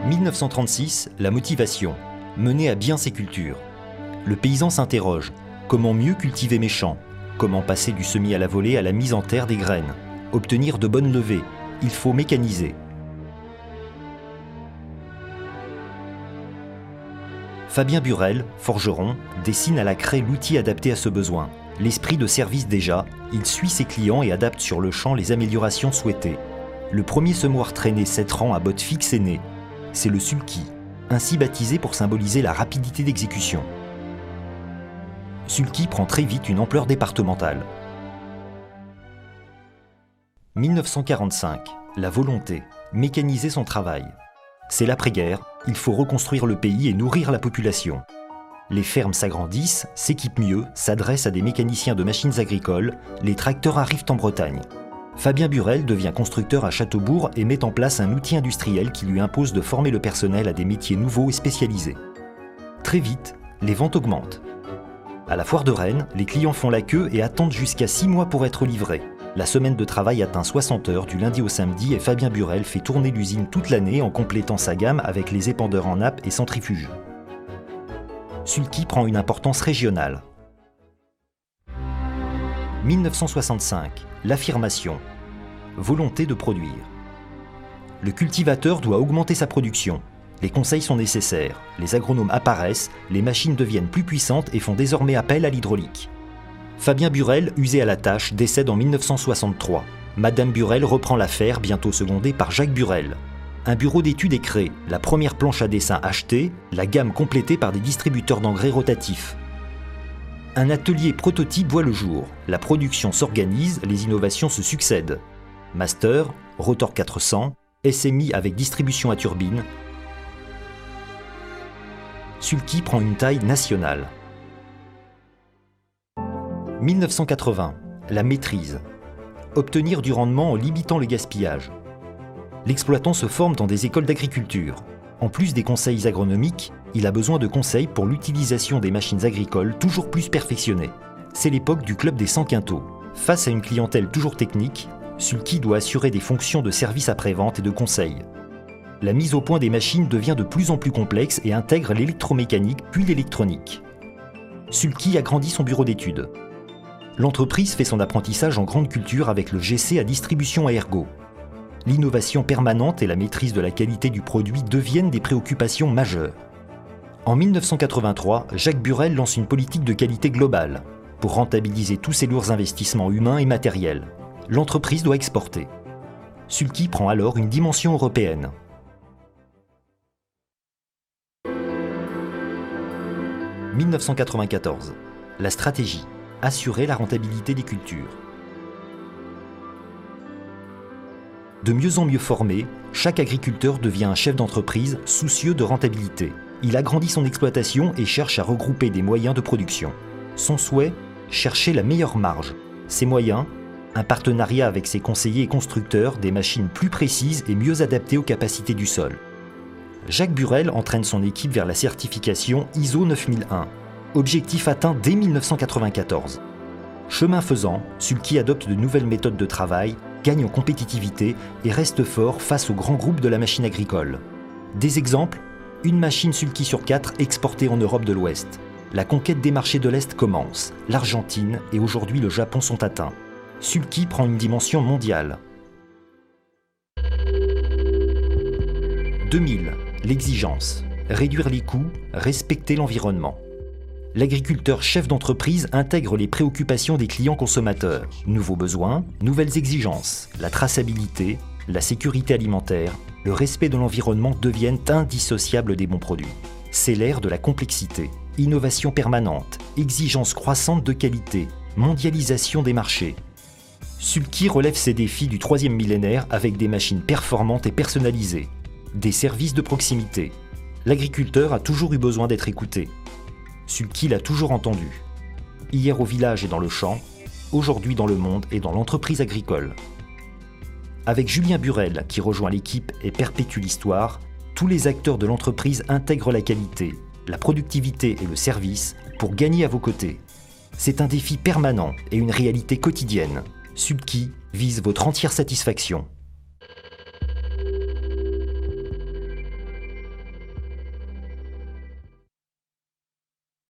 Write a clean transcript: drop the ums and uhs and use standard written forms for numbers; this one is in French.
1936, la motivation, mener à bien ses cultures. Le paysan s'interroge, comment mieux cultiver mes champs? Comment passer du semis à la volée à la mise en terre des graines? Obtenir de bonnes levées, il faut mécaniser. Fabien Burel, forgeron, dessine à la craie l'outil adapté à ce besoin. L'esprit de service déjà, il suit ses clients et adapte sur le champ les améliorations souhaitées. Le premier semoir traîné 7 rangs à bottes fixes est né. C'est le sulky, ainsi baptisé pour symboliser la rapidité d'exécution. Sulky prend très vite une ampleur départementale. 1945, la volonté, mécaniser son travail. C'est l'après-guerre, il faut reconstruire le pays et nourrir la population. Les fermes s'agrandissent, s'équipent mieux, s'adressent à des mécaniciens de machines agricoles, les tracteurs arrivent en Bretagne. Fabien Burel devient constructeur à Châteaubourg et met en place un outil industriel qui lui impose de former le personnel à des métiers nouveaux et spécialisés. Très vite, les ventes augmentent. À la foire de Rennes, les clients font la queue et attendent jusqu'à 6 mois pour être livrés. La semaine de travail atteint 60 heures du lundi au samedi et Fabien Burel fait tourner l'usine toute l'année en complétant sa gamme avec les épandeurs en nappe et centrifuges. Sulky prend une importance régionale. 1965, l'affirmation. Volonté de produire. Le cultivateur doit augmenter sa production. Les conseils sont nécessaires, les agronomes apparaissent, les machines deviennent plus puissantes et font désormais appel à l'hydraulique. Fabien Burel, usé à la tâche, décède en 1963. Madame Burel reprend l'affaire, bientôt secondée par Jacques Burel. Un bureau d'études est créé, la première planche à dessin achetée, la gamme complétée par des distributeurs d'engrais rotatifs. Un atelier prototype voit le jour, la production s'organise, les innovations se succèdent. Master, rotor 400, SMI avec distribution à turbine. Sulky prend une taille nationale. 1980, la maîtrise. Obtenir du rendement en limitant le gaspillage. L'exploitant se forme dans des écoles d'agriculture. En plus des conseils agronomiques, il a besoin de conseils pour l'utilisation des machines agricoles toujours plus perfectionnées. C'est l'époque du club des 100 quintaux. Face à une clientèle toujours technique, Sulky doit assurer des fonctions de service après-vente et de conseil. La mise au point des machines devient de plus en plus complexe et intègre l'électromécanique puis l'électronique. Sulky agrandit son bureau d'études. L'entreprise fait son apprentissage en grande culture avec le GC à distribution à ergot. L'innovation permanente et la maîtrise de la qualité du produit deviennent des préoccupations majeures. En 1983, Jacques Burel lance une politique de qualité globale pour rentabiliser tous ses lourds investissements humains et matériels. L'entreprise doit exporter. Sulky prend alors une dimension européenne. « 1994. La stratégie. Assurer la rentabilité des cultures. De mieux en mieux formé, chaque agriculteur devient un chef d'entreprise soucieux de rentabilité. Il agrandit son exploitation et cherche à regrouper des moyens de production. Son souhait, chercher la meilleure marge. Ses moyens, un partenariat avec ses conseillers et constructeurs, des machines plus précises et mieux adaptées aux capacités du sol. Jacques Burel entraîne son équipe vers la certification ISO 9001. Objectif atteint dès 1994. Chemin faisant, Sulky adopte de nouvelles méthodes de travail, gagne en compétitivité et reste fort face aux grands groupes de la machine agricole. Des exemples, une machine Sulky sur 4 exportée en Europe de l'Ouest. La conquête des marchés de l'Est commence. L'Argentine et aujourd'hui le Japon sont atteints. Sulky prend une dimension mondiale. 2000, l'exigence. Réduire les coûts, respecter l'environnement. L'agriculteur chef d'entreprise intègre les préoccupations des clients consommateurs. Nouveaux besoins, nouvelles exigences, la traçabilité, la sécurité alimentaire, le respect de l'environnement deviennent indissociables des bons produits. C'est l'ère de la complexité, innovation permanente, exigence croissante de qualité, mondialisation des marchés. Sulky relève ces défis du 3e millénaire avec des machines performantes et personnalisées, des services de proximité. L'agriculteur a toujours eu besoin d'être écouté. Sulky l'a toujours entendu. Hier au village et dans le champ, aujourd'hui dans le monde et dans l'entreprise agricole. Avec Julien Burel qui rejoint l'équipe et perpétue l'histoire, tous les acteurs de l'entreprise intègrent la qualité, la productivité et le service pour gagner à vos côtés. C'est un défi permanent et une réalité quotidienne. Sulky vise votre entière satisfaction.